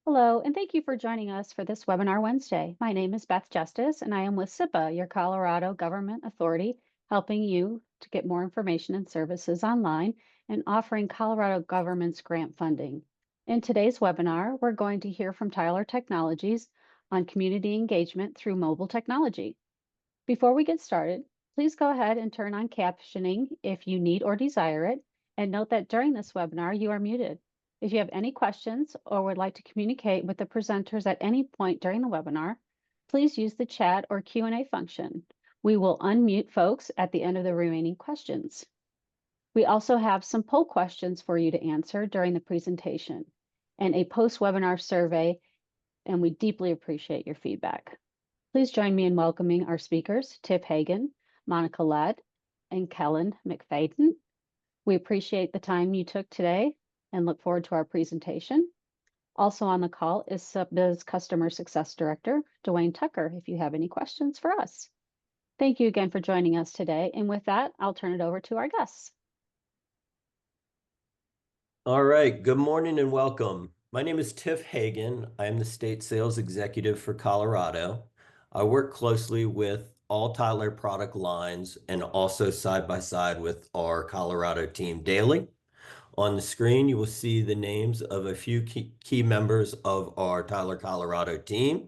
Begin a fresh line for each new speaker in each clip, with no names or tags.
Hello, and thank you for joining us for this webinar Wednesday. My name is Beth Justice, and I am with SIPA, your Colorado government authority, helping you to get more information and services online and offering Colorado government's grant funding. In today's webinar, we're going to hear from Tyler Technologies on community engagement through mobile technology. Before we get started, please go ahead and turn on captioning if you need or desire it, and note that during this webinar, you are muted. If you have any questions or would like to communicate with the presenters at any point during the webinar, please use the chat or Q&A function. We will unmute folks at the end of the remaining questions. We also have some poll questions for you to answer during the presentation and a post-webinar survey, and we deeply appreciate your feedback. Please join me in welcoming our speakers, Tiff Hagan, Monica Led, and Kellen McFadden. We appreciate the time you took today and look forward to our presentation. Also on the call is SIPA's Customer Success Director, Dwayne Tucker, if you have any questions for us. Thank you again for joining us today. And with that, I'll turn it over to our guests.
All right, good morning and welcome. My name is Tiff Hagan. I am the State Sales Executive for Colorado. I work closely with all Tyler product lines and also side by side with our Colorado team daily. On the screen, you will see the names of a few key members of our Tyler, Colorado team.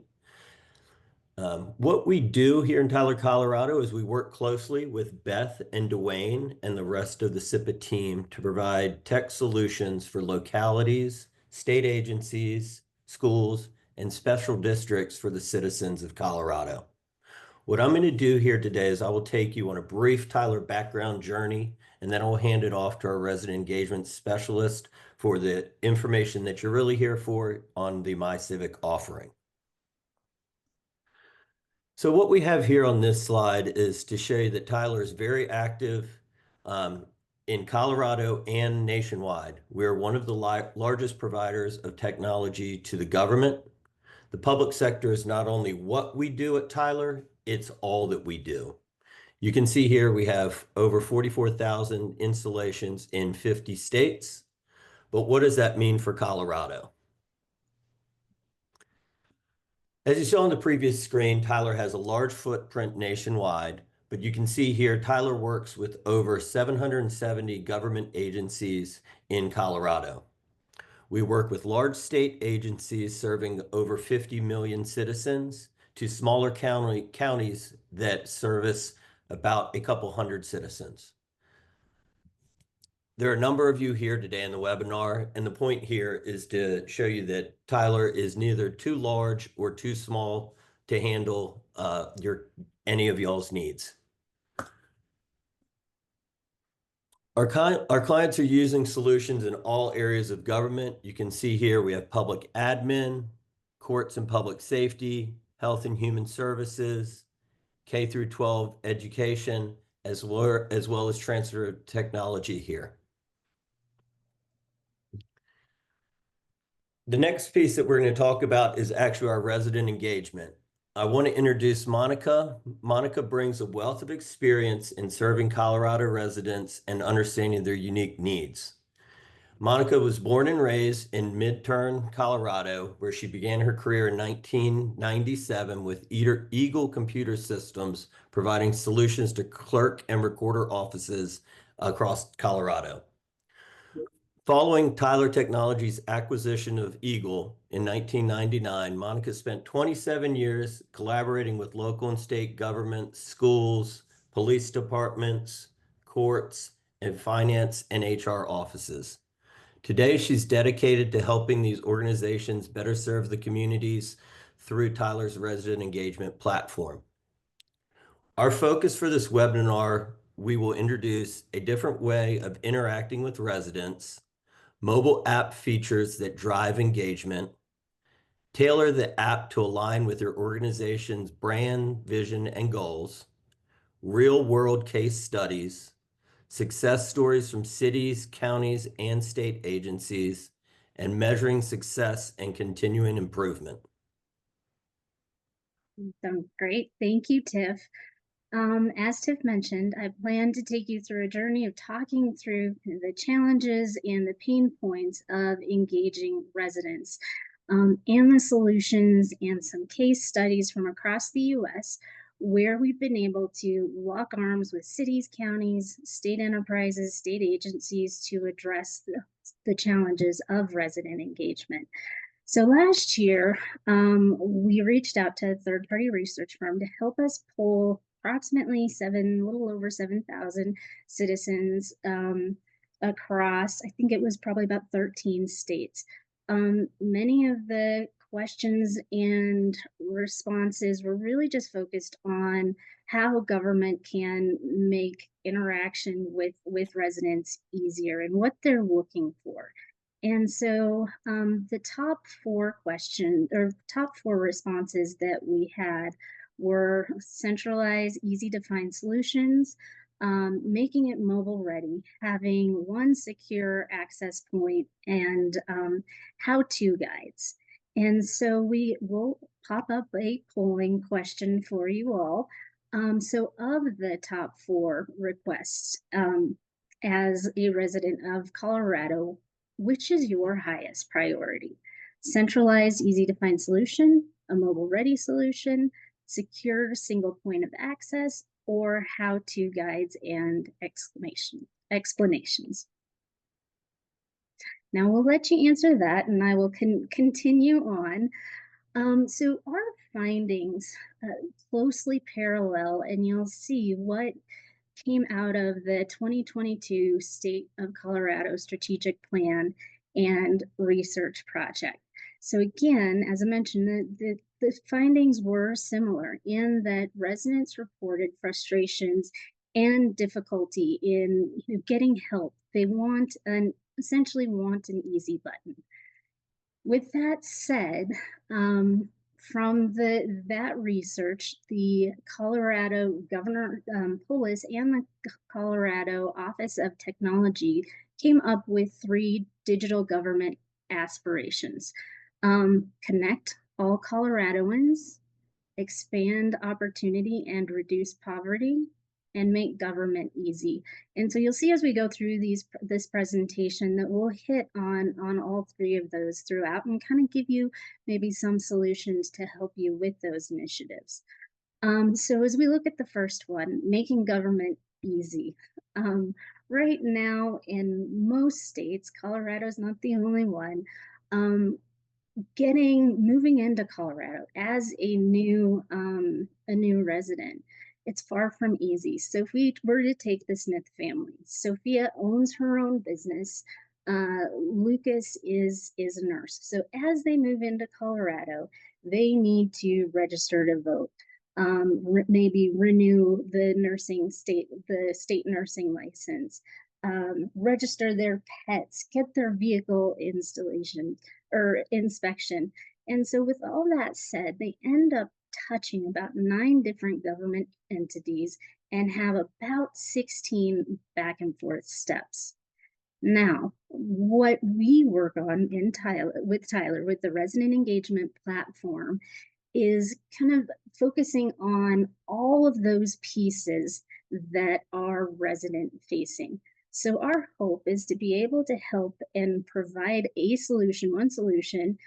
What we do here in Tyler, Colorado is we work closely with Beth and Dwayne and the rest of the SIPA team to provide tech solutions for localities, state agencies, schools, and special districts for the citizens of Colorado. What I'm going to do here today is I will take you on a brief Tyler background journey, and then I'll hand it off to our resident engagement specialist for the information that you're really here for on the MyCivic offering. So what we have here on this slide is to show you that Tyler is very active in Colorado and nationwide. We're one of the largest providers of technology to the government. The public sector is not only what we do at Tyler, it's all that we do. You can see here we have over 44,000 installations in 50 states. But what does that mean for Colorado? As you saw on the previous screen, Tyler has a large footprint nationwide, but you can see here Tyler works with over 770 government agencies in Colorado. We work with large state agencies serving over 50 million citizens to smaller counties that service about a couple hundred citizens. There are a number of you here today in the webinar, and the point here is to show you that Tyler is neither too large or too small to handle any of y'all's needs. Our clients are using solutions in all areas of government. You can see here we have public admin, courts and public safety, health and human services, K through 12 education, as well as transfer technology here. The next piece that we're going to talk about is actually our resident engagement. I want to introduce Monica. Monica brings a wealth of experience in serving Colorado residents and understanding their unique needs. Monica was born and raised in Midturn, Colorado, where she began her career in 1997 with Eagle Computer Systems, providing solutions to clerk and recorder offices across Colorado. Following Tyler Technologies' acquisition of Eagle in 1999, Monica spent 27 years collaborating with local and state governments, schools, police departments, courts, and finance and HR offices. Today, she's dedicated to helping these organizations better serve the communities through Tyler's resident engagement platform. Our focus for this webinar, we will introduce a different way of interacting with residents, mobile app features that drive engagement, tailor the app to align with your organization's brand, vision, and goals, real-world case studies, success stories from cities, counties, and state agencies, and measuring success and continuing improvement.
Great. Thank you, Tiff. As Tiff mentioned, I plan to take you through a journey of talking through the challenges and the pain points of engaging residents. and the solutions and some case studies from across the US where we've been able to lock arms with cities, counties, state enterprises, state agencies to address the challenges of resident engagement. So last year, we reached out to a third-party research firm to help us poll approximately a little over 7,000 citizens across, I think it was probably about 13 states. Many of the questions and responses were really just focused on how government can make interaction with residents easier and what they're looking for. And so the top four responses that we had were centralized, easy to find solutions, making it mobile ready, having one secure access point, and how-to guides. And so we will pop up a polling question for you all. So of the top four requests, as a resident of Colorado, which is your highest priority? Centralized, easy to find solution, a mobile ready solution, secure single point of access, or how-to guides and explanations. Now we'll let you answer that and I will continue on. So our findings closely parallel, and you'll see what came out of the 2022 State of Colorado Strategic Plan and Research Project. So again, as I mentioned, the findings were similar in that residents reported frustrations and difficulty in getting help. They essentially want an easy button. With that said, from that research, the Colorado Governor Polis and the Colorado Office of Technology came up with 3 digital government aspirations: connect all Coloradoans, expand opportunity and reduce poverty, and make government easy. And so you'll see as we go through this presentation that we'll hit on all 3 of those throughout and kind of give you maybe some solutions to help you with those initiatives. So as we look at the first one, making government easy. Right now in most states, Colorado's not the only one, moving into Colorado as a new resident, it's far from easy. So if we were to take the Smith family, Sophia owns her own business. Lucas is a nurse. So as they move into Colorado, they need to register to vote. Maybe renew the state nursing license, register their pets, get their vehicle installation or inspection. And so with all that said, they end up touching about 9 different government entities and have about 16 back and forth steps. Now, what we work on with the resident engagement platform is kind of focusing on all of those pieces that are resident facing. So our hope is to be able to help and provide one solution,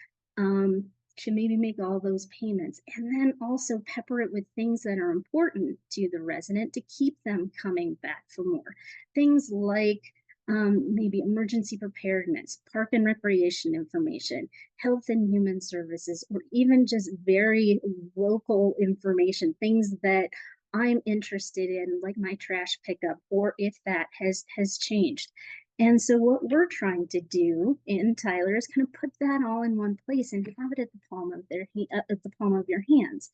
to maybe make all those payments, and then also pepper it with things that are important to the resident to keep them coming back for more. Things like maybe emergency preparedness, park and recreation information, health and human services, or even just very local information, things that I'm interested in, like my trash pickup, or if that has changed. And so what we're trying to do in Tyler is kind of put that all in one place and have it at the palm of your hands.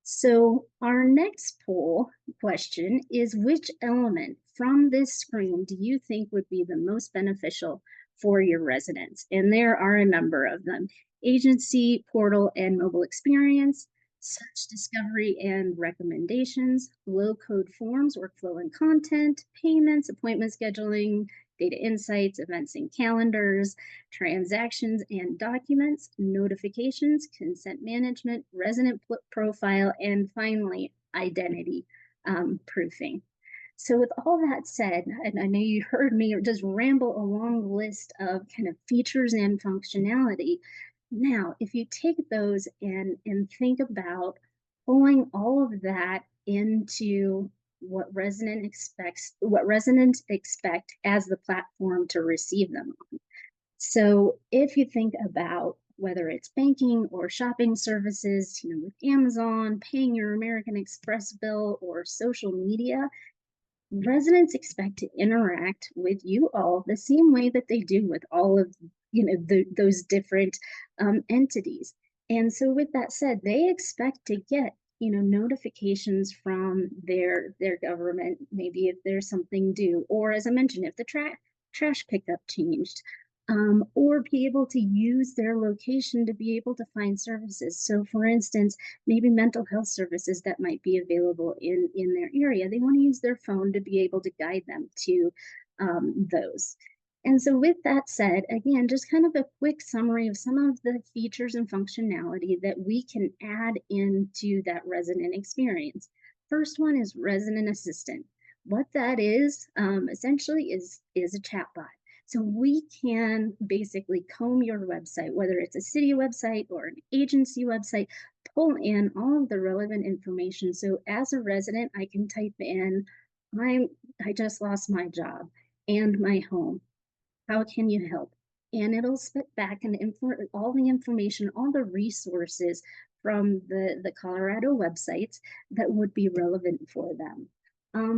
So our next poll question is, which element from this screen do you think would be the most beneficial for your residents? And there are a number of them: agency, portal, and mobile experience, search, discovery, and recommendations, low-code forms, workflow and content, payments, appointment scheduling, data insights, events and calendars, transactions and documents, notifications, consent management, resident profile, and finally, identity proofing. So with all that said, and I know you heard me just ramble a long list of kind of features and functionality, Now, if you take those and think about pulling all of that into what residents expect as the platform to receive them. So if you think about whether it's banking or shopping services, with Amazon, paying your American Express bill, or social media, residents expect to interact with you all the same way that they do with all of those different entities. And so with that said, they expect to get notifications from their government, maybe if there's something due, or as I mentioned, if the trash pickup changed, or be able to use their location to be able to find services. So for instance, maybe mental health services that might be available in their area, they want to use their phone to be able to guide them to those. And so with that said, again, just kind of a quick summary of some of the features and functionality that we can add into that resident experience. First one is resident assistant. What that is, essentially is a chatbot. So we can basically comb your website, whether it's a city website or an agency website, pull in all of the relevant information. So as a resident, I can type in, I just lost my job and my home. How can you help? And it'll spit back all the information, all the resources from the Colorado websites that would be relevant for them.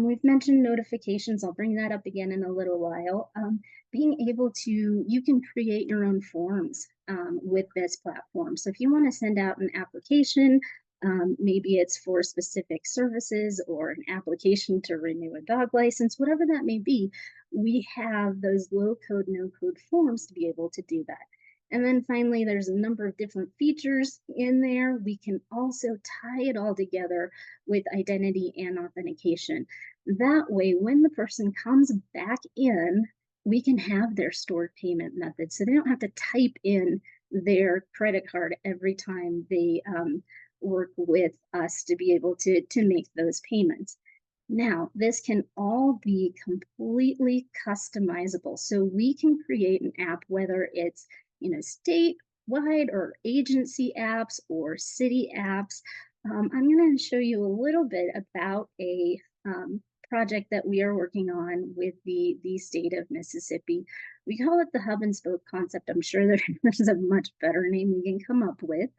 We've mentioned notifications. I'll bring that up again in a little while. Being able to, you can create your own forms with this platform. So if you want to send out an application, maybe it's for specific services or an application to renew a dog license, whatever that may be, we have those low code, no code forms to be able to do that. And then finally, there's a number of different features in there. We can also tie it all together with identity and authentication. That way, when the person comes back in, we can have their stored payment method. So they don't have to type in their credit card every time they work with us to be able to make those payments. Now, this can all be completely customizable. So we can create an app, whether it's, statewide or agency apps or city apps. I'm going to show you a little bit about a project that we are working on with the state of Mississippi. We call it the hub and spoke concept. I'm sure there's a much better name we can come up with.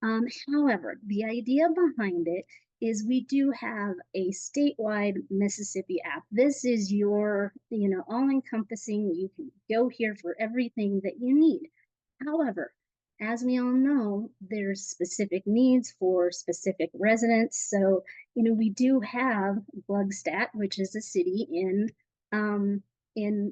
However, the idea behind it is we do have a statewide Mississippi app. This is your, all encompassing. You can go here for everything that you need. However, as we all know, there's specific needs for specific residents. So, we do have Glugstat, which is a city in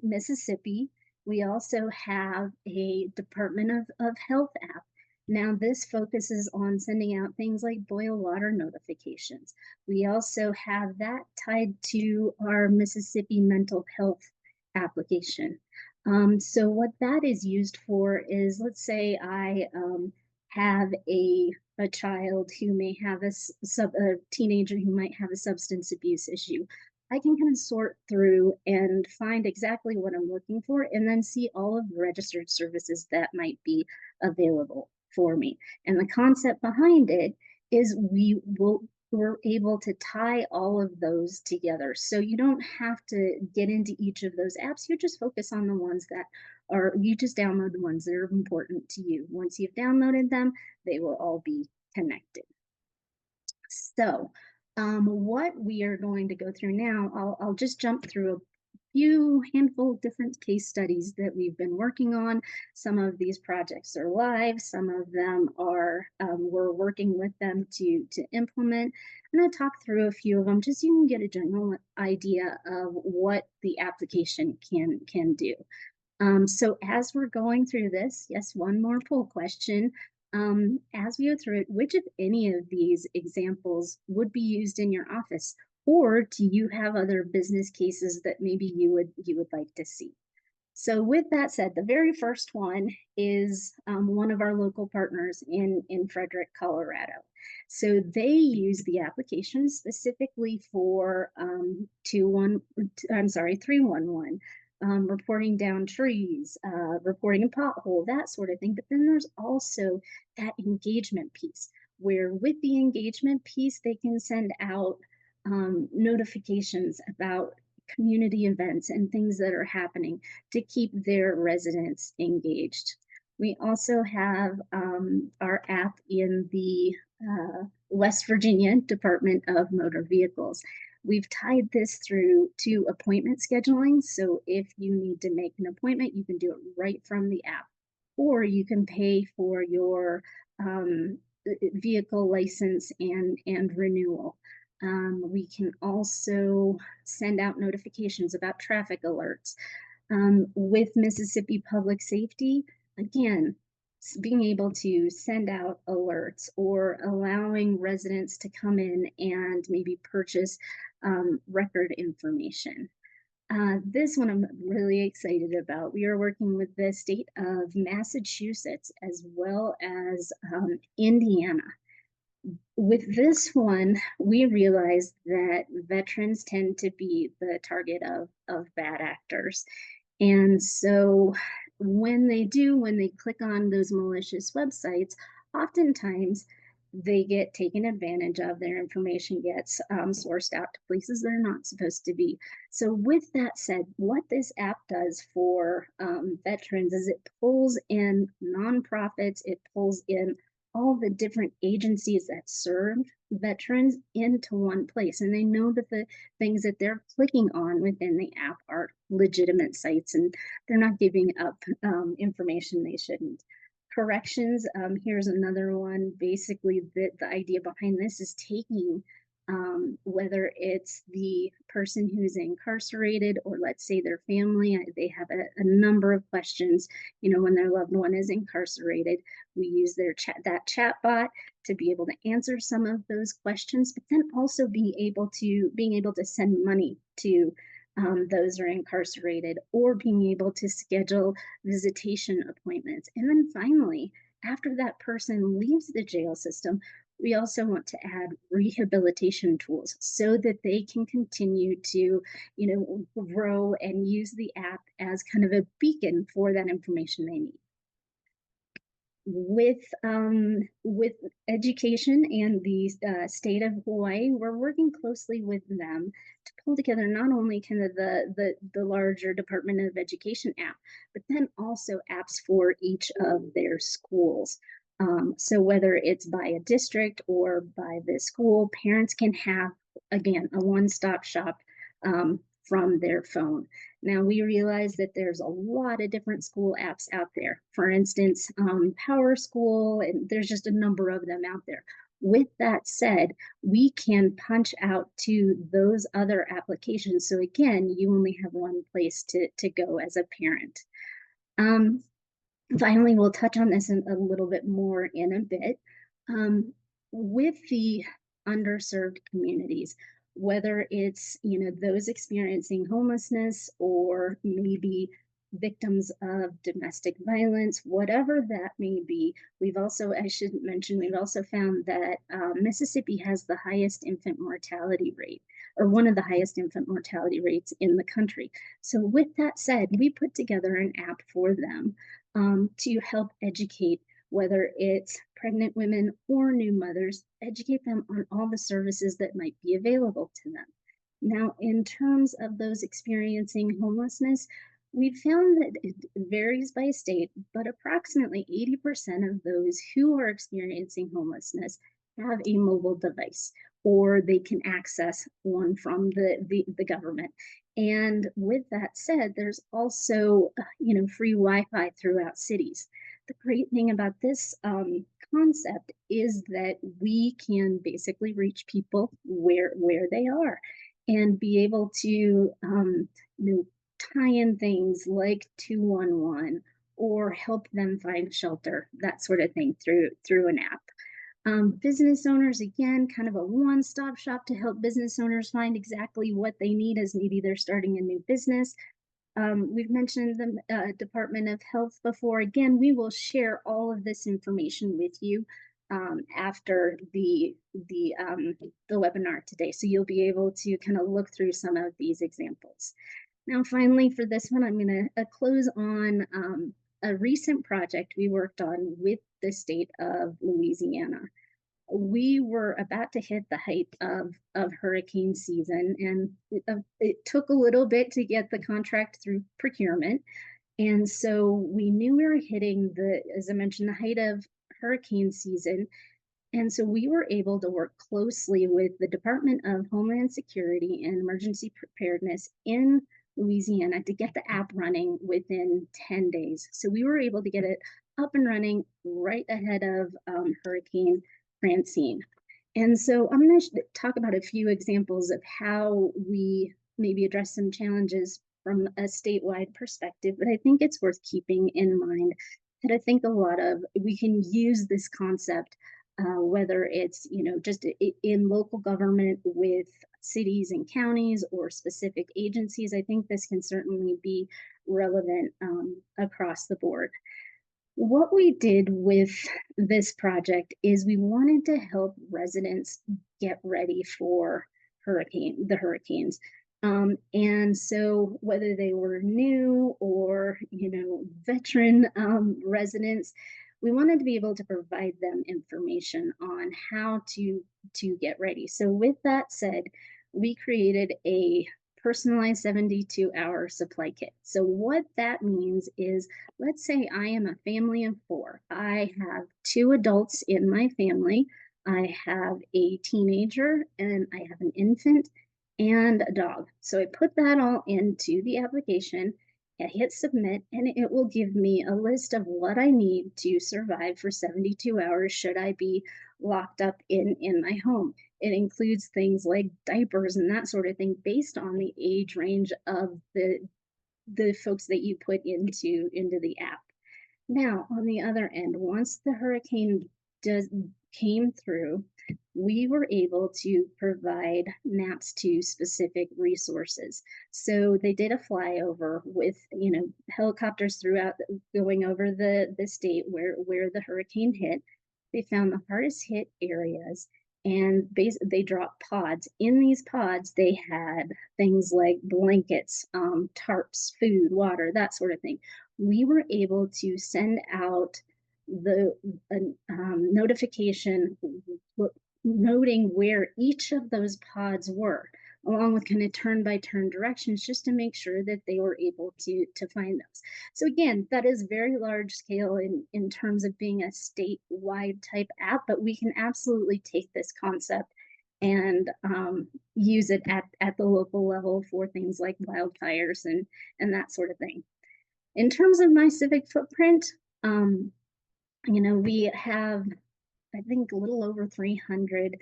Mississippi. We also have a Department of Health app. Now, this focuses on sending out things like boil water notifications. We also have that tied to our Mississippi mental health application. So what that is used for is, let's say I have a child who may have a teenager who might have a substance abuse issue. I can kind of sort through and find exactly what I'm looking for and then see all of the registered services that might be available for me. And the concept behind it is we're able to tie all of those together. So you don't have to get into each of those apps. You just focus on the ones that you just download the ones that are important to you. Once you've downloaded them, they will all be connected. So what we are going to go through now, I'll just jump through a handful of different case studies that we've been working on. Some of these projects are live, some of them are we're working with them to implement. And I'll talk through a few of them just so you can get a general idea of what the application can do. So as we're going through this, yes, one more poll question. As we go through it, which of any of these examples would be used in your office? Or do you have other business cases that maybe you would like to see? So with that said, the very first one is one of our local partners in Frederick, Colorado. So they use the application specifically for 311. reporting down trees, reporting a pothole, that sort of thing. But then there's also that engagement piece, where with the engagement piece, they can send out notifications about community events and things that are happening to keep their residents engaged. We also have our app in the West Virginia Department of Motor Vehicles. We've tied this through to appointment scheduling. So if you need to make an appointment, you can do it right from the app, or you can pay for your vehicle license and renewal. We can also send out notifications about traffic alerts. With Mississippi Public Safety, again, being able to send out alerts or allowing residents to come in and maybe purchase record information. This one I'm really excited about. We are working with the state of Massachusetts as well as Indiana. With this one, we realized that veterans tend to be the target of bad actors. And so when they click on those malicious websites, oftentimes they get taken advantage of. Their information gets sourced out to places they're not supposed to be. So, with that said, what this app does for veterans is it pulls in nonprofits, it pulls in all the different agencies that serve veterans into one place. And they know that the things that they're clicking on within the app are legitimate sites and they're not giving up information they shouldn't. Corrections, here's another one. Basically, the idea behind this is taking whether it's the person who's incarcerated or let's say their family, they have a number of questions, when their loved one is incarcerated. We use that chat bot to be able to answer some of those questions, but then also being able to send money to those who are incarcerated, or being able to schedule visitation appointments. And then finally, after that person leaves the jail system, we also want to add rehabilitation tools so that they can continue to, grow and use the app as kind of a beacon for that information they need. With education and the state of Hawaii, we're working closely with them to pull together not only kind of the larger Department of Education app, but then also apps for each of their schools. So whether it's by a district or by the school, parents can have, again, a one-stop shop from their phone. Now, we realize that there's a lot of different school apps out there. For instance, Power School, and there's just a number of them out there. With that said, we can punch out to those other applications. So again, you only have one place to go as a parent. Finally, we'll touch on this a little bit more in a bit. With the underserved communities, whether it's those experiencing homelessness or maybe victims of domestic violence, whatever that may be, I should mention, we've also found that Mississippi has the highest infant mortality rate, or one of the highest infant mortality rates in the country. So with that said, we put together an app for them to help educate, whether it's pregnant women or new mothers, educate them on all the services that might be available to them. Now, in terms of those experiencing homelessness, we've found that it varies by state, but approximately 80% of those who are experiencing homelessness have a mobile device, or they can access one from the government. And with that said, there's also, free Wi-Fi throughout cities. The great thing about this concept is that we can basically reach people where they are and be able to, tie in things like 211 or help them find shelter, that sort of thing through an app. Business owners, again, kind of a one-stop shop to help business owners find exactly what they need as maybe they're starting a new business. We've mentioned the Department of Health before. Again, we will share all of this information with you after the webinar today. So you'll be able to kind of look through some of these examples. Now, finally, for this one, I'm going to close on a recent project we worked on with the state of Louisiana. We were about to hit the height of hurricane season, and it took a little bit to get the contract through procurement. And so we knew we were hitting as I mentioned, the height of hurricane season. And so we were able to work closely with the Department of Homeland Security and Emergency Preparedness in Louisiana to get the app running within 10 days. So we were able to get it up and running right ahead of Hurricane Francine. And so I'm going to talk about a few examples of how we maybe address some challenges from a statewide perspective, but I think it's worth keeping in mind that I think we can use this concept, whether it's, just in local government with cities and counties or specific agencies. I think this can certainly be relevant across the board. What we did with this project is we wanted to help residents get ready for the hurricanes. And so whether they were new or, veteran residents, we wanted to be able to provide them information on how to get ready. So with that said, we created a personalized 72-hour supply kit. So what that means is, let's say I am a family of 4. I have 2 adults in my family. I have a teenager and I have an infant and a dog. So I put that all into the application. I hit submit, and it will give me a list of what I need to survive for 72 hours should I be locked up in my home. It includes things like diapers and that sort of thing based on the age range of the folks that you put into the app. Now, on the other end, once the hurricane came through, we were able to provide maps to specific resources. So they did a flyover with, helicopters throughout, going over the state where the hurricane hit. They found the hardest hit areas, and they dropped pods. In these pods, they had things like blankets, tarps, food, water, that sort of thing. We were able to send out the notification noting where each of those pods were, along with kind of turn by turn directions, just to make sure that they were able to find those. So again, that is very large scale in terms of being a statewide type app, but we can absolutely take this concept and use it at the local level for things like wildfires and that sort of thing. In terms of my civic footprint, we have, I think, a little over 300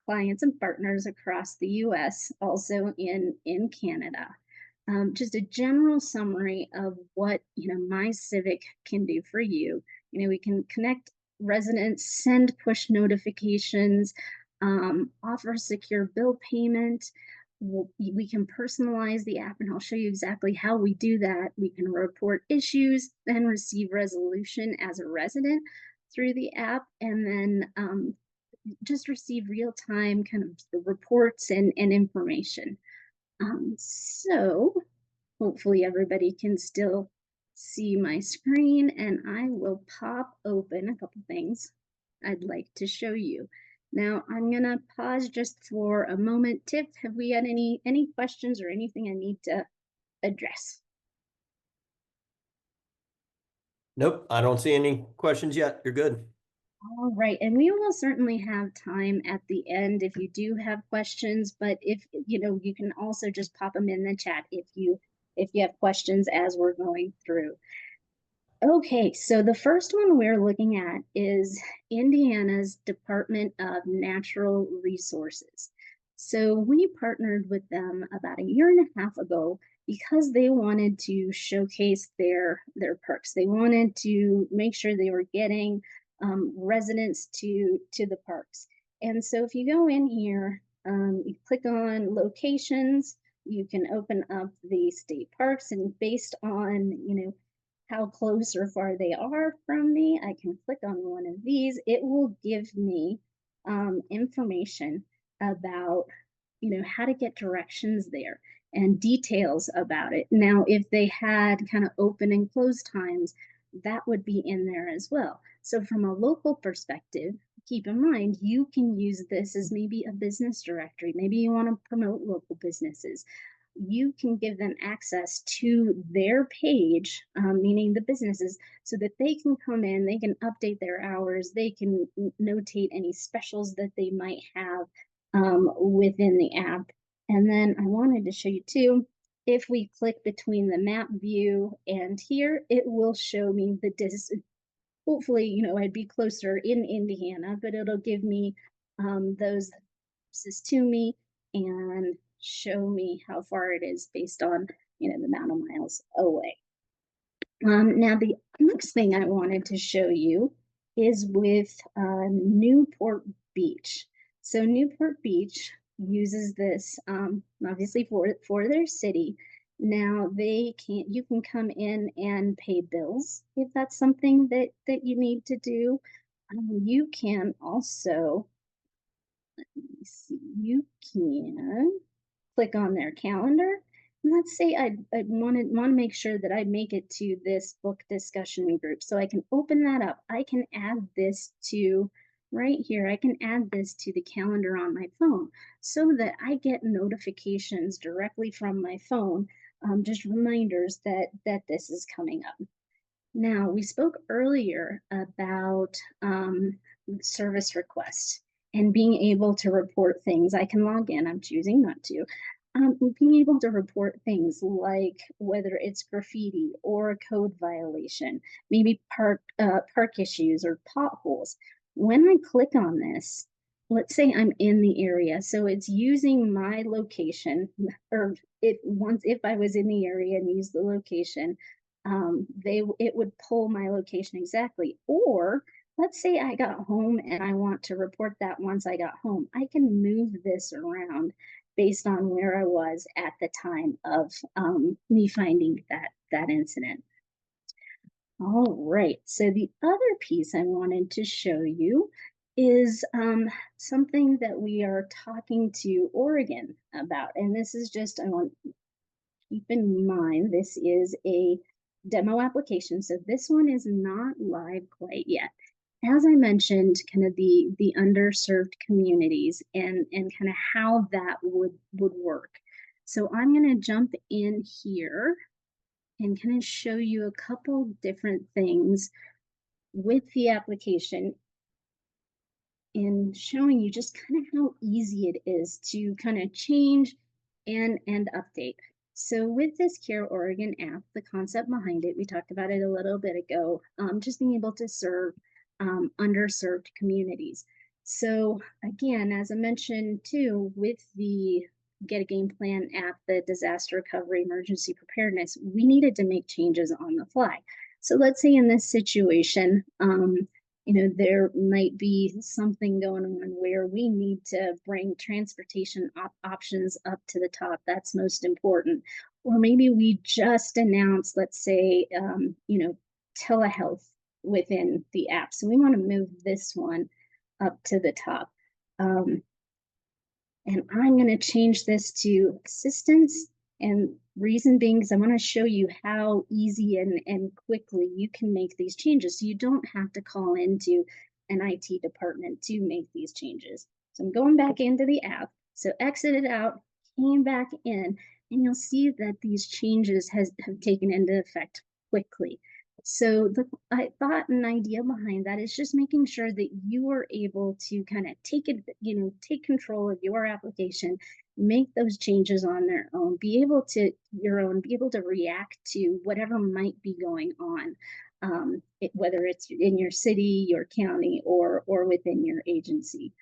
clients and partners across the US, also in Canada. Just a general summary of what My Civic can do for you. We can connect residents, send push notifications, offer secure bill payment. We can personalize the app, and I'll show you exactly how we do that. We can report issues, then receive resolution as a resident through the app, and then just receive real-time kind of reports and information. So hopefully everybody can still see my screen, and I will pop open a couple things I'd like to show you. Now I'm gonna pause just for a moment. Tiff, have we had any questions or anything I need to address?
Nope, I don't see any questions yet. You're good.
All right, and we will certainly have time at the end if you do have questions, but if you can also just pop them in the chat if you have questions as we're going through. Okay, so the first one we're looking at is Indiana's Department of Natural Resources. So we partnered with them about a year and a half ago because they wanted to showcase their perks. They wanted to make sure they were getting residents to the parks. And so if you go in here, you click on locations, you can open up the state parks, and based on how close or far they are from me, I can click on one of these. It will give me information about how to get directions there. and details about it. Now, if they had kind of open and close times, that would be in there as well. So from a local perspective, keep in mind, you can use this as maybe a business directory. Maybe you want to promote local businesses. You can give them access to their page, meaning the businesses, so that they can come in, they can update their hours, they can notate any specials that they might have within the app. And then I wanted to show you too, if we click between the map view and here, it will show me the hopefully, you know, I'd be closer in Indiana, but it'll give me those closest to me and show me how far it is based on, you know, the amount of miles away. Now, the next thing I wanted to show you is with Newport Beach. So Newport Beach uses this obviously for their city. Now you can come in and pay bills if that's something that you need to do. You can also, let me see, you can click on their calendar. And let's say I want to make sure that I make it to this book discussion group. So I can open that up. I can add this to right here. I can add this to the calendar on my phone so that I get notifications directly from my phone, just reminders that this is coming up. Now, we spoke earlier about service requests and being able to report things. I can log in, I'm choosing not to. Being able to report things like whether it's graffiti or a code violation, maybe park issues or potholes. When I click on this, let's say I'm in the area, so it's using my location, or if I was in the area and used the location, it would pull my location exactly. Or let's say I got home and I want to report that once I got home, I can move this around based on where I was at the time of me finding that incident. All right, so the other piece I wanted to show you is something that we are talking to Oregon about. And this is just, I want keep in mind, this is a demo application. So this one is not live quite yet. As I mentioned, kind of the underserved communities and kind of how that would work. So I'm going to jump in here and kind of show you a couple different things with the application and showing you just kind of how easy it is to kind of change and update. So with this Care Oregon app, the concept behind it, we talked about it a little bit ago, just being able to serve underserved communities. So again, as I mentioned too, with the Get a Game Plan app, the disaster recovery emergency preparedness, we needed to make changes on the fly. So let's say in this situation, you know, there might be something going on where we need to bring transportation options up to the top. That's most important. Or maybe we just announced, let's say, you know, telehealth within the app. So we want to move this one up to the top. And I'm going to change this to assistance. And reason being is I want to show you how easy and quickly you can make these changes. So you don't have to call into an IT department to make these changes. So I'm going back into the app. So exited out, came back in, and you'll see that these changes have taken into effect quickly. So the thought and idea behind that is just making sure that you are able to kind of take it, you know, take control of your application, make those changes on their own, be able to react to whatever might be going on, whether it's in your city, your county, or within your agency.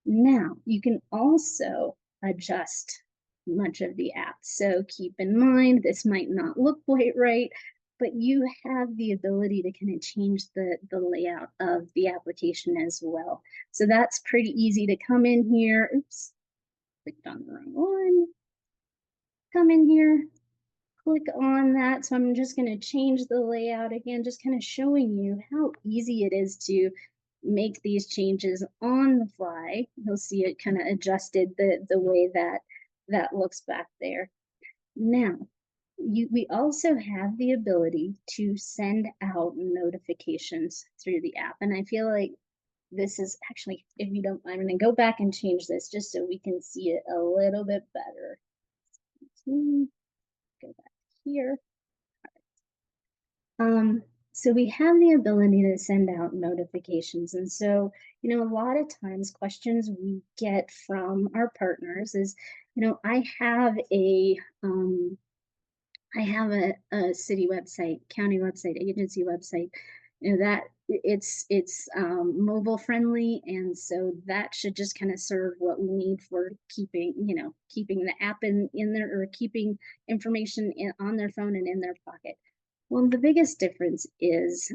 Now you can also adjust much of the app. So keep in mind, this might not look quite right, but you have the ability to kind of change the layout of the application as well. So that's pretty easy to come in here. Oops, clicked on the wrong one. Come in here, click on that. So I'm just going to change the layout again, just kind of showing you how easy it is to make these changes on the fly. You'll see it kind of adjusted the way that looks back there. Now, we also have the ability to send out notifications through the app. And I feel like this is actually, if you don't, I'm going to go back and change this just so we can see it a little bit better. Go back here. So we have the ability to send out notifications. And so, a lot of times questions we get from our partners is, I have a city website, county website, agency website, that it's mobile friendly, and so that should just kind of serve what we need for keeping the app in there, or keeping information on their phone and in their pocket. Well, the biggest difference is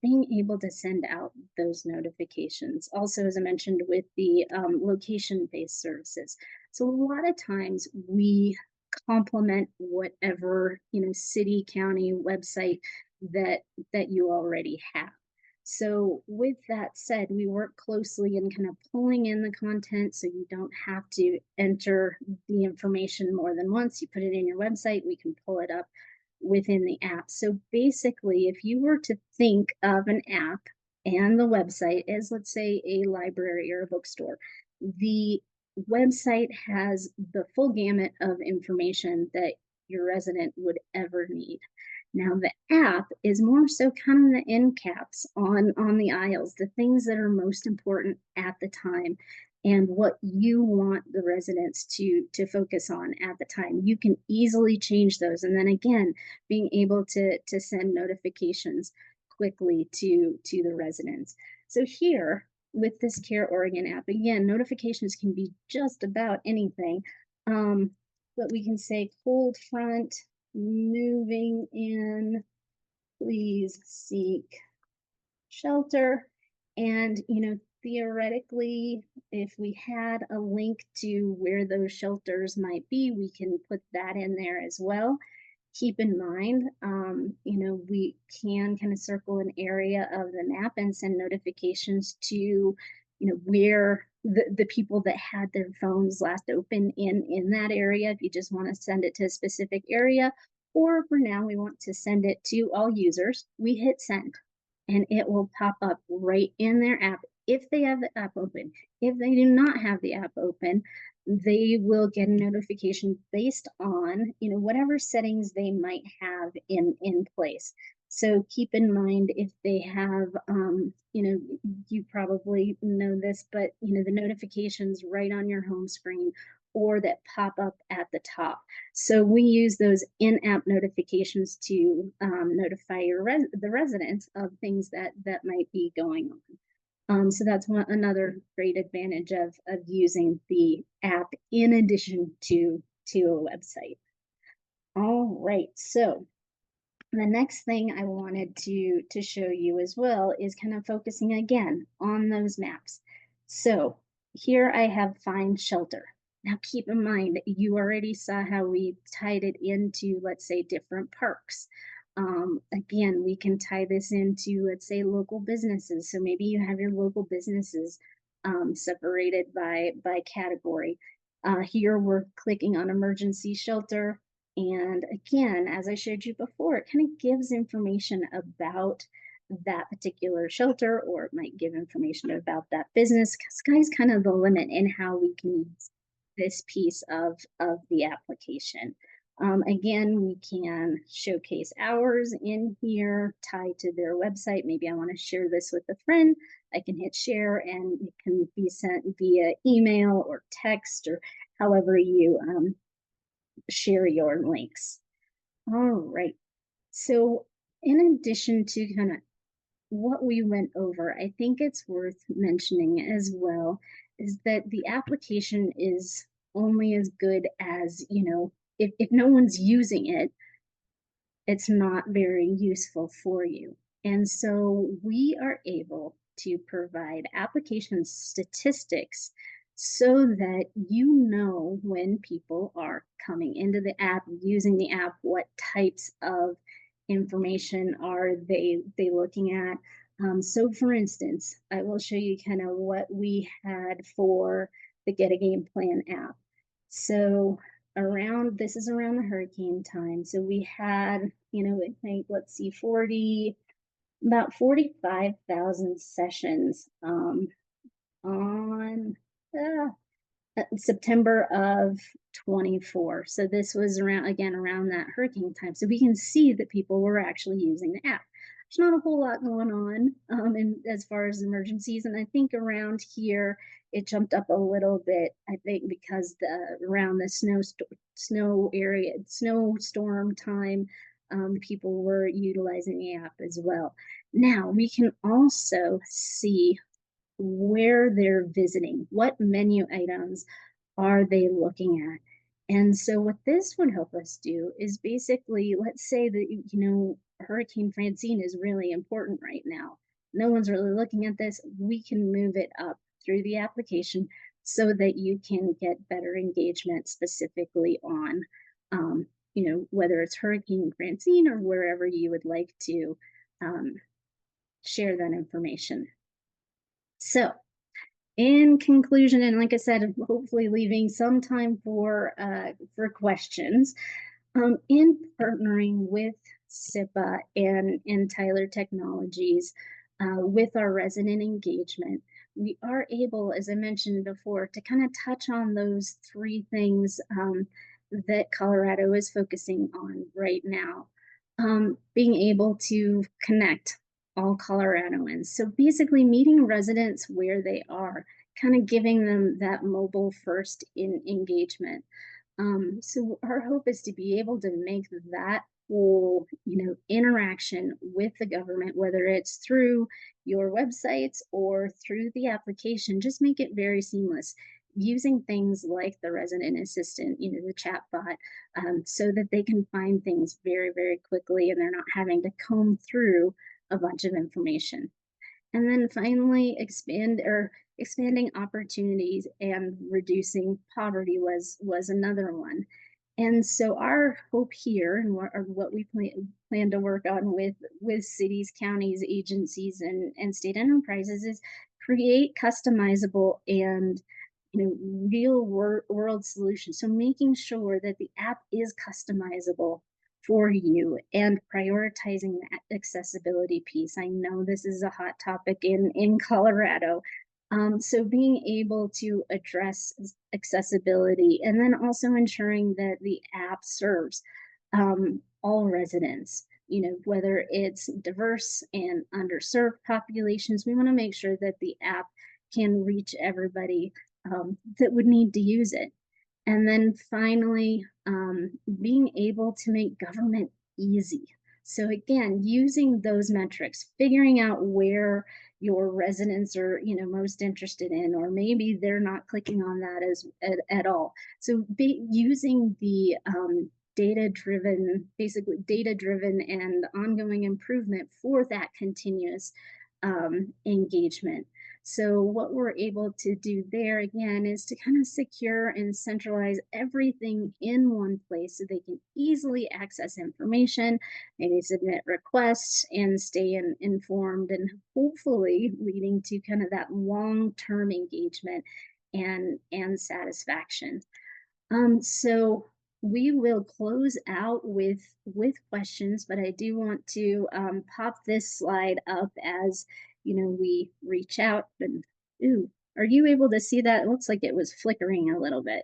being able to send out those notifications. Also, as I mentioned, with the location-based services. So a lot of times we complement whatever city, county website that you already have. So with that said, we work closely in kind of pulling in the content so you don't have to enter the information more than once. You put it in your website, we can pull it up within the app. So basically, if you were to think of an app and the website as, let's say, a library or a bookstore, the website has the full gamut of information that your resident would ever need. Now, the app is more so kind of the end caps on the aisles, the things that are most important at the time and what you want the residents to focus on at the time. You can easily change those. And then again, being able to send notifications quickly to the residents. So here with this Care Oregon app, again, notifications can be just about anything. But we can say cold front, moving in, please seek shelter. And, theoretically, if we had a link to where those shelters might be, we can put that in there as well. Keep in mind, we can kind of circle an area of the map and send notifications to, where the people that had their phones last open in that area. If you just want to send it to a specific area, or for now we want to send it to all users, we hit send and it will pop up right in their app if they have the app open. If they do not have the app open, they will get a notification based on whatever settings they might have in place. So keep in mind, if they have you probably know this, but the notifications right on your home screen or that pop up at the top. So we use those in-app notifications to notify the residents of things that might be going on. So that's another great advantage of using the app in addition to a website. All right, so the next thing I wanted to show you as well is kind of focusing again on those maps. So here I have find shelter. Now keep in mind, you already saw how we tied it into, let's say, different parks. Again, we can tie this into, let's say, local businesses. So maybe you have your local businesses separated by category. Here we're clicking on emergency shelter. And again, as I showed you before, it kind of gives information about that particular shelter, or it might give information about that business. Sky's kind of the limit in how we can use this piece of the application. Again, we can showcase hours in here, tied to their website. Maybe I want to share this with a friend. I can hit share and it can be sent via email or text or however you share your links. All right. So in addition to kind of what we went over, I think it's worth mentioning as well is that the application is only as good as, if no one's using it, it's not very useful for you. And so we are able to provide application statistics so that you know when people are coming into the app, using the app, what types of information are they looking at. So for instance, I will show you kind of what we had for the Get a Game Plan app. So this is around the hurricane time. So we had, I think, let's see, about 45,000 sessions on September of 24. So this was around that hurricane time. So we can see that people were actually using the app. There's not a whole lot going on as far as emergencies. And I think around here, it jumped up a little bit, I think, because around the snowstorm time, people were utilizing the app as well. Now we can also see where they're visiting, what menu items are they looking at. And so what this would help us do is basically, let's say that, Hurricane Francine is really important right now. No one's really looking at this. We can move it up through the application so that you can get better engagement specifically on, whether it's Hurricane Francine or wherever you would like to share that information. So in conclusion, and like I said, hopefully leaving some time for questions, in partnering with SIPA and Tyler Technologies with our resident engagement, we are able, as I mentioned before, to kind of touch on those three things that Colorado is focusing on right now. Being able to connect all Coloradoans. So basically meeting residents where they are, kind of giving them that mobile first engagement. So our hope is to be able to make that whole, interaction with the government, whether it's through your websites or through the application, just make it very seamless using things like the resident assistant, the chat bot, so that they can find things very, very quickly and they're not having to comb through a bunch of information. And then finally, expanding opportunities and reducing poverty was another one. And so our hope here, and what we plan to work on with cities, counties, agencies, and state enterprises, is create customizable and real world solutions. So making sure that the app is customizable for you and prioritizing that accessibility piece. I know this is a hot topic in Colorado. So being able to address accessibility and then also ensuring that the app serves all residents, whether it's diverse and underserved populations, we want to make sure that the app can reach everybody that would need to use it. And then finally, being able to make government easy. So again, using those metrics, figuring out where your residents are, most interested in, or maybe they're not clicking on that at all. So using the basically data-driven and ongoing improvement for that continuous engagement. So what we're able to do there again is to kind of secure and centralize everything in one place so they can easily access information, maybe submit requests and stay informed, and hopefully leading to kind of that long-term engagement and satisfaction. So we will close out with questions, but I do want to pop this slide up as we reach out. And ooh, are you able to see that? It looks like it was flickering a little bit.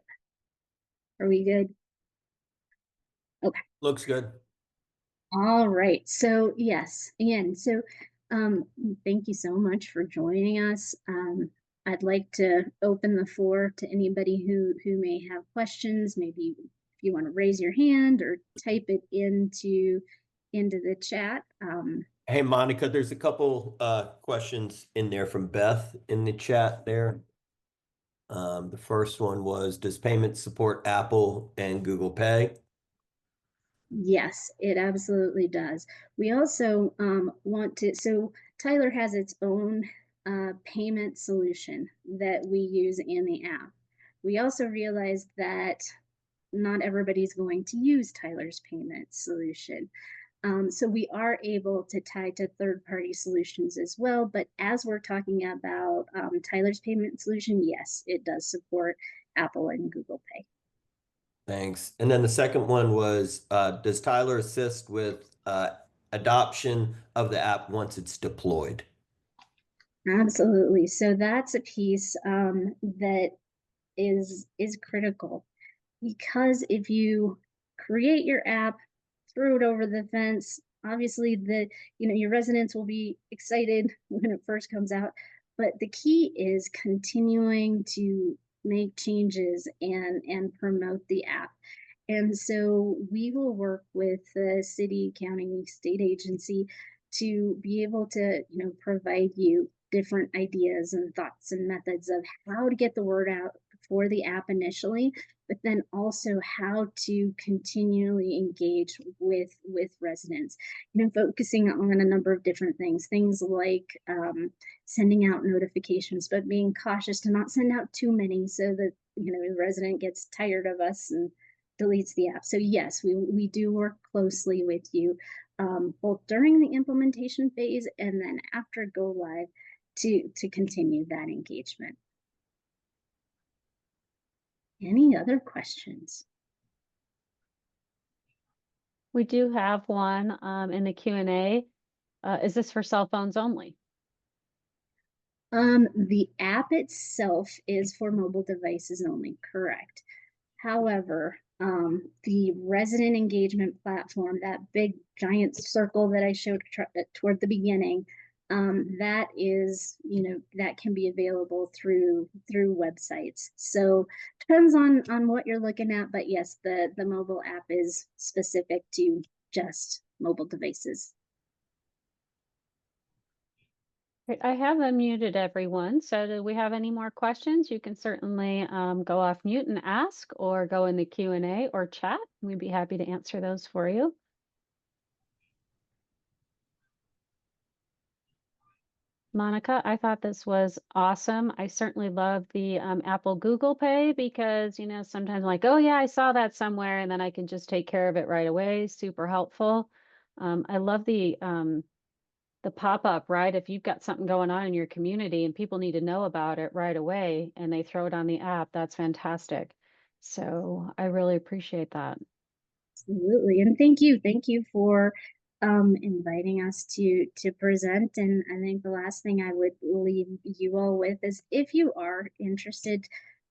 Are we good? Okay.
Looks good.
All right. So yes, again, so thank you so much for joining us. I'd like to open the floor to anybody who may have questions. Maybe if you want to raise your hand or type it into the chat.
Hey, Monica, there's a couple questions in there from Beth in the chat there. The first one was, does payment support Apple and Google Pay?
Yes, it absolutely does. We also want to, so Tyler has its own payment solution that we use in the app. We also realized that not everybody's going to use Tyler's payment solution. So we are able to tie to third-party solutions as well. But as we're talking about Tyler's payment solution, yes, it does support Apple and Google Pay.
Thanks. And then the second one was, does Tyler assist with adoption of the app once it's deployed?
Absolutely. So that's a piece that is critical, because if you create your app, throw it over the fence, obviously your residents will be excited when it first comes out, but the key is continuing to make changes and promote the app. And so we will work with the city, county, state agency to be able to, provide you different ideas and thoughts and methods of how to get the word out for the app initially, but then also how to continually engage with residents. Focusing on a number of different things like sending out notifications, but being cautious to not send out too many so that the resident gets tired of us and deletes the app. So yes, we do work closely with you, both during the implementation phase and then after go live to continue that engagement. Any other questions?
We do have one in the Q&A. Is this for cell phones only?
The app itself is for mobile devices only, correct. However, the resident engagement platform, that big giant circle that I showed toward the beginning, that is, that can be available through websites. So depends on what you're looking at, but yes, the mobile app is specific to just mobile devices.
Great. I have unmuted everyone. So do we have any more questions? You can certainly go off mute and ask, or go in the Q&A or chat. We'd be happy to answer those for you. Monica, I thought this was awesome. I certainly love the Apple Google Pay, because, sometimes I'm like, oh yeah, I saw that somewhere, and then I can just take care of it right away. Super helpful. I love the pop-up, right? If you've got something going on in your community and people need to know about it right away and they throw it on the app, that's fantastic. So I really appreciate that.
Absolutely. And thank you for inviting us to present. And I think the last thing I would leave you all with is, if you are interested,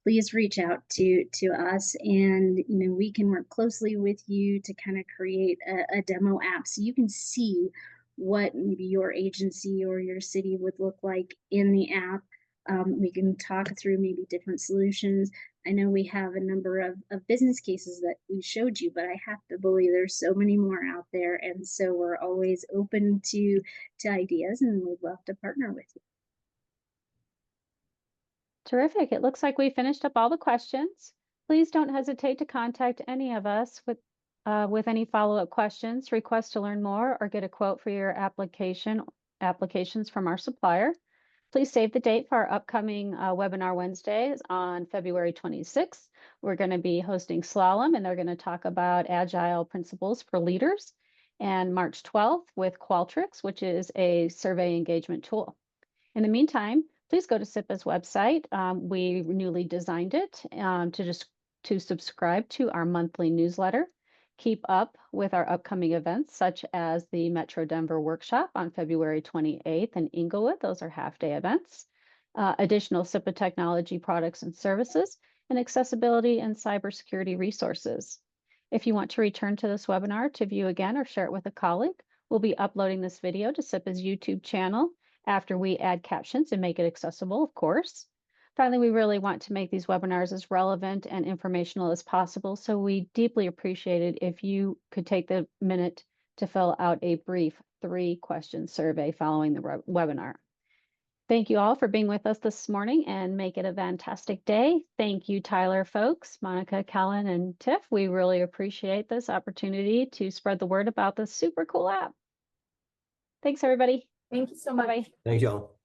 please reach out to us, and we can work closely with you to kind of create a demo app so you can see what maybe your agency or your city would look like in the app. We can talk through maybe different solutions. I know we have a number of business cases that we showed you, but I have to believe there's so many more out there. And so we're always open to ideas, and we'd love to partner with you.
Terrific. It looks like we finished up all the questions. Please don't hesitate to contact any of us with any follow-up questions, requests to learn more, or get a quote for your applications from our supplier. Please save the date for our upcoming webinar Wednesdays on February 26th. We're going to be hosting Slalom, and they're going to talk about agile principles for leaders. And March 12th with Qualtrics, which is a survey engagement tool. In the meantime, please go to SIPA's website. We newly designed it to subscribe to our monthly newsletter. Keep up with our upcoming events, such as the Metro Denver workshop on February 28th in Inglewood. Those are half-day events. Additional SIPA technology products and services, and accessibility and cybersecurity resources. If you want to return to this webinar to view again or share it with a colleague, we'll be uploading this video to SIPA's YouTube channel after we add captions and make it accessible, of course. Finally, we really want to make these webinars as relevant and informational as possible, so we deeply appreciate it if you could take the minute to fill out a brief 3-question survey following the webinar. Thank you all for being with us this morning, and make it a fantastic day. Thank you, Tyler, folks, Monica, Kellen, and Tiff. We really appreciate this opportunity to spread the word about this super cool app. Thanks, everybody.
Thank you so much.
Bye-bye.
Thank you all.